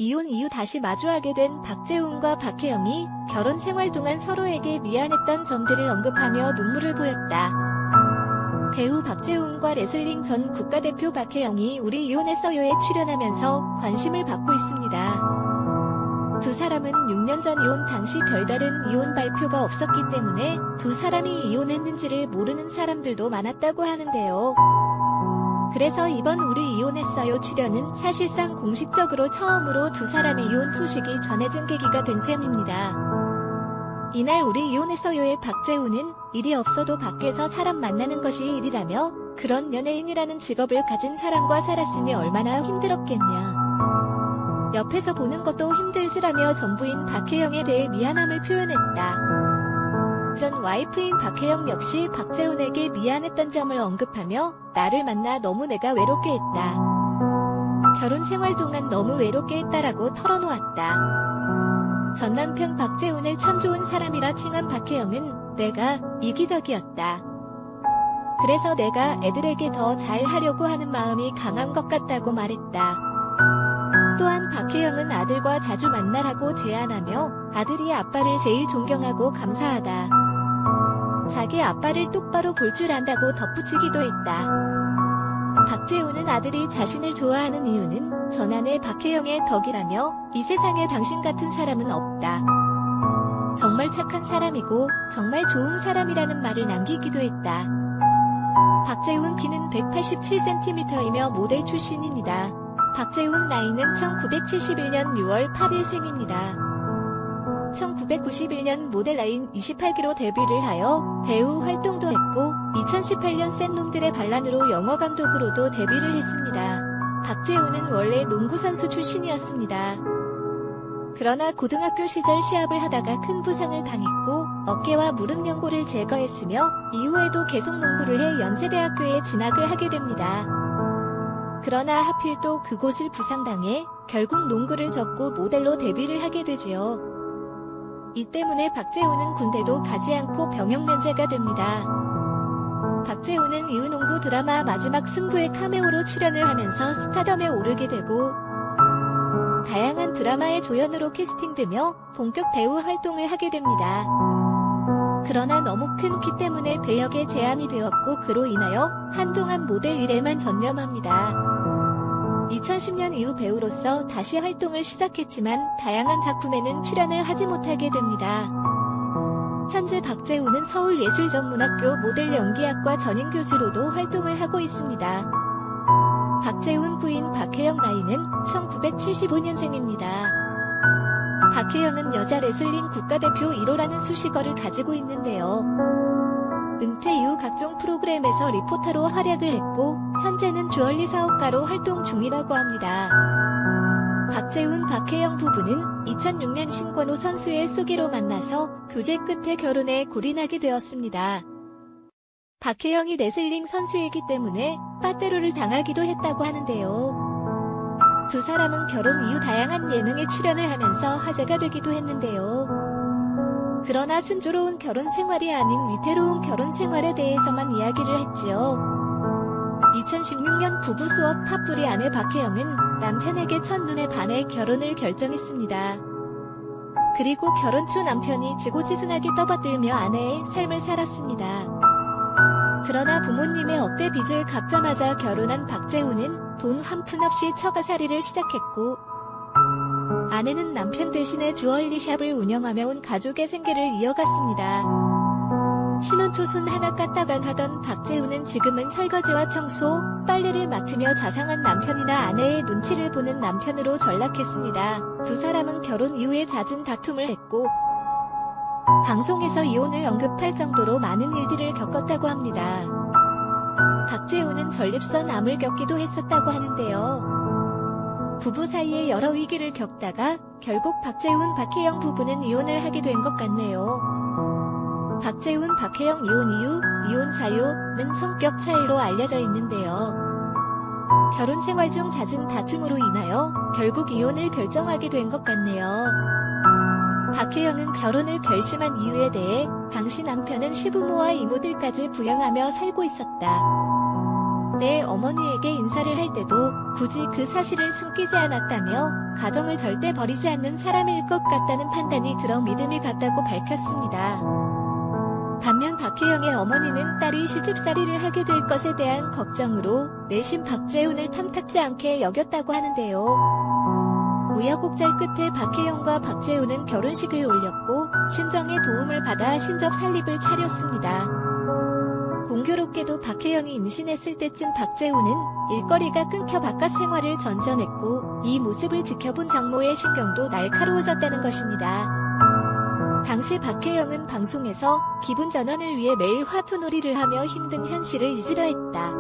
이혼 이후 다시 마주하게 된 박재훈과 박혜영이 결혼 생활 동안 서로에게 미안했던 점들을 언급하며 눈물을 보였다. 배우 박재훈과 레슬링 전 국가대표 박혜영이 우리 이혼했어요에 출연하면서 관심을 받고 있습니다. 두 사람은 6년 전 이혼 당시 별다른 이혼 발표가 없었기 때문에 두 사람이 이혼했는지를 모르는 사람들도 많았다고 하는데요. 그래서 이번 우리 이혼했어요 출연은 사실상 공식적으로 처음으로 두 사람의 이혼 소식이 전해진 계기가 된 셈입니다. 이날 우리 이혼했어요의 박재훈은 일이 없어도 밖에서 사람 만나는 것이 일이라며 그런 연예인이라는 직업을 가진 사람과 살았으니 얼마나 힘들었겠냐. 옆에서 보는 것도 힘들지라며 전부인 박혜영에 대해 미안함을 표현했다. 전 와이프인 박혜영 역시 박재훈에게 미안했던 점을 언급하며 나를 만나 너무 내가 외롭게 했다. 결혼 생활 동안 너무 외롭게 했다라고 털어놓았다. 전 남편 박재훈을 참 좋은 사람이라 칭한 박혜영은 내가 이기적이었다. 그래서 내가 애들에게 더 잘하려고 하는 마음이 강한 것 같다고 말했다. 또한 박혜영은 아들과 자주 만나라고 제안하며 아들이 아빠를 제일 존경하고 감사하다. 자기 아빠를 똑바로 볼 줄 안다고 덧붙이기도 했다. 박재훈은 아들이 자신을 좋아하는 이유는 전 아내 박혜영의 덕이라며 이 세상에 당신 같은 사람은 없다. 정말 착한 사람이고 정말 좋은 사람이라는 말을 남기기도 했다. 박재훈 키는 187cm이며 모델 출신입니다. 박재훈 나이는 1971년 6월 8일 생입니다. 1991년 모델 나인 28기로 데뷔를 하여 배우 활동도 했고 2018년 센 놈들의 반란으로 영화 감독으로도 데뷔를 했습니다. 박재훈은 원래 농구선수 출신이었습니다. 그러나 고등학교 시절 시합을 하다가 큰 부상을 당했고 어깨와 무릎 연골을 제거했으며 이후에도 계속 농구를 해 연세대학교에 진학을 하게 됩니다. 그러나 하필 또 그곳을 부상당해 결국 농구를 접고 모델로 데뷔를 하게 되지요. 이 때문에 박재훈은 군대도 가지 않고 병역 면제가 됩니다. 박재훈은 이후 농구 드라마 마지막 승부에 카메오로 출연을 하면서 스타덤에 오르게 되고 다양한 드라마의 조연으로 캐스팅되며 본격 배우 활동을 하게 됩니다. 그러나 너무 큰 키 때문에 배역에 제한이 되었고 그로 인하여 한동안 모델 일에만 전념합니다. 2010년 이후 배우로서 다시 활동을 시작했지만 다양한 작품에는 출연을 하지 못하게 됩니다. 현재 박재훈은 서울예술전문학교 모델 연기학과 전임교수로도 활동을 하고 있습니다. 박재훈 부인 박혜영 나이는 1975년생입니다. 박혜영은 여자 레슬링 국가대표 1호라는 수식어를 가지고 있는데요. 은퇴 이후 각종 프로그램에서 리포터로 활약을 했고 현재는 주얼리 사업가로 활동 중이라고 합니다. 박재훈 박혜영 부부는 2006년 신권호 선수의 소개로 만나서 교제 끝에 결혼에 골인하게 되었습니다. 박혜영이 레슬링 선수이기 때문에 빠떼로를 당하기도 했다고 하는데요. 두 사람은 결혼 이후 다양한 예능에 출연을 하면서 화제가 되기도 했는데요. 그러나 순조로운 결혼 생활이 아닌 위태로운 결혼 생활에 대해서만 이야기를 했지요. 2016년 부부 수업 팝뿌리 아내 박혜영은 남편에게 첫눈에 반해 결혼을 결정했습니다. 그리고 결혼 후 남편이 지고지순하게 떠받들며 아내의 삶을 살았습니다. 그러나 부모님의 억대 빚을 갚자마자 결혼한 박재훈은 돈 한 푼 없이 처가살이를 시작했고 아내는 남편 대신에 주얼리샵을 운영하며 온 가족의 생계를 이어갔습니다. 신혼 초손 하나 깠다간 하던 박재훈은 지금은 설거지와 청소, 빨래를 맡으며 자상한 남편이나 아내의 눈치를 보는 남편으로 전락했습니다. 두 사람은 결혼 이후에 잦은 다툼을 했고 방송에서 이혼을 언급할 정도로 많은 일들을 겪었다고 합니다. 박재훈은 전립선 암을 겪기도 했었다고 하는데요. 부부 사이에 여러 위기를 겪다가 결국 박재훈 박혜영 부부는 이혼을 하게 된 것 같네요. 박재훈 박혜영 이혼 이유, 이혼 사유는 성격 차이로 알려져 있는데요. 결혼 생활 중 잦은 다툼으로 인하여 결국 이혼을 결정하게 된 것 같네요. 박혜영은 결혼을 결심한 이유에 대해 당시 남편은 시부모와 이모들까지 부양하며 살고 있었다. 내 어머니에게 인사를 할 때도 굳이 그 사실을 숨기지 않았다며 가정을 절대 버리지 않는 사람일 것 같다는 판단이 들어 믿음이 갔다고 밝혔습니다. 반면 박혜영의 어머니는 딸이 시집살이를 하게 될 것에 대한 걱정으로 내심 박재훈을 탐탁지 않게 여겼다고 하는데요. 우여곡절 끝에 박혜영과 박재훈은 결혼식을 올렸고 친정의 도움을 받아 신접 살림을 차렸습니다. 공교롭게도 박혜영이 임신했을 때쯤 박재훈은 일거리가 끊겨 바깥 생활을 전전했고 이 모습을 지켜본 장모의 신경도 날카로워졌다는 것입니다. 당시 박혜영은 방송에서 기분 전환을 위해 매일 화투놀이를 하며 힘든 현실을 잊으려 했다.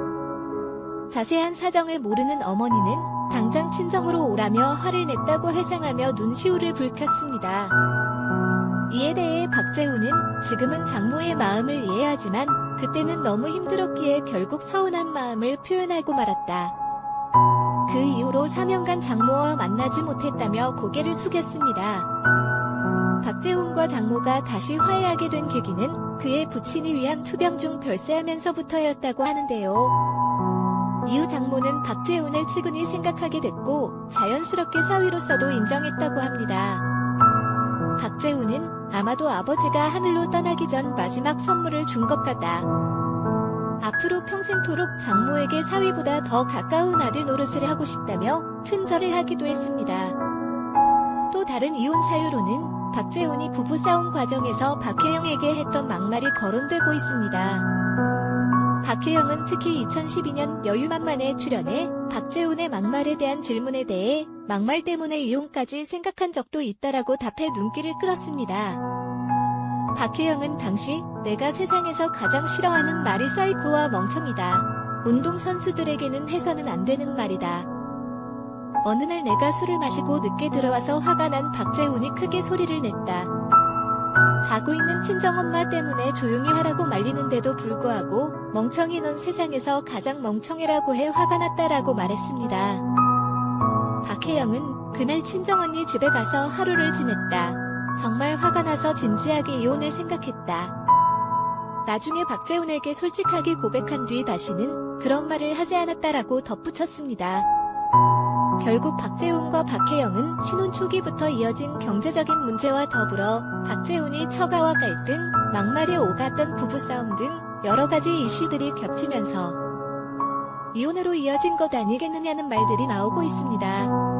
자세한 사정을 모르는 어머니는 당장 친정으로 오라며 화를 냈다고 회상하며 눈시울을 붉혔습니다. 이에 대해 박재훈은 지금은 장모의 마음을 이해하지만 그때는 너무 힘들었기에 결국 서운한 마음을 표현하고 말았다. 그 이후로 4년간 장모와 만나지 못했다며 고개를 숙였습니다. 박재훈과 장모가 다시 화해하게 된 계기는 그의 부친이 위암 투병 중 별세하면서부터였다고 하는데요. 이후 장모는 박재훈을 측은히 생각하게 됐고 자연스럽게 사위로서도 인정했다고 합니다. 박재훈은 아마도 아버지가 하늘로 떠나기 전 마지막 선물을 준 것 같다. 앞으로 평생토록 장모에게 사위보다 더 가까운 아들 노릇을 하고 싶다며 큰절을 하기도 했습니다. 또 다른 이혼 사유로는 박재훈이 부부싸움 과정에서 박혜영에게 했던 막말이 거론되고 있습니다. 박혜영은 특히 2012년 여유만만에 출연해 박재훈의 막말에 대한 질문에 대해 막말 때문에 이혼까지 생각한 적도 있다라고 답해 눈길을 끌었습니다. 박혜영은 당시 내가 세상에서 가장 싫어하는 말이 사이코와 멍청이다. 운동선수들에게는 해서는 안 되는 말이다. 어느 날 내가 술을 마시고 늦게 들어와서 화가 난 박재훈이 크게 소리를 냈다. 자고 있는 친정엄마 때문에 조용히 하라고 말리는데도 불구하고 멍청이 넌 세상에서 가장 멍청이라고 해 화가 났다라고 말했습니다. 박혜영은 그날 친정언니 집에 가서 하루를 지냈다. 정말 화가 나서 진지하게 이혼을 생각했다. 나중에 박재훈에게 솔직하게 고백한 뒤 다시는 그런 말을 하지 않았다라고 덧붙였습니다. 결국 박재훈과 박혜영은 신혼 초기부터 이어진 경제적인 문제와 더불어 박재훈이 처가와 갈등, 막말에 오갔던 부부싸움 등 여러 가지 이슈들이 겹치면서 이혼으로 이어진 것 아니겠느냐는 말들이 나오고 있습니다.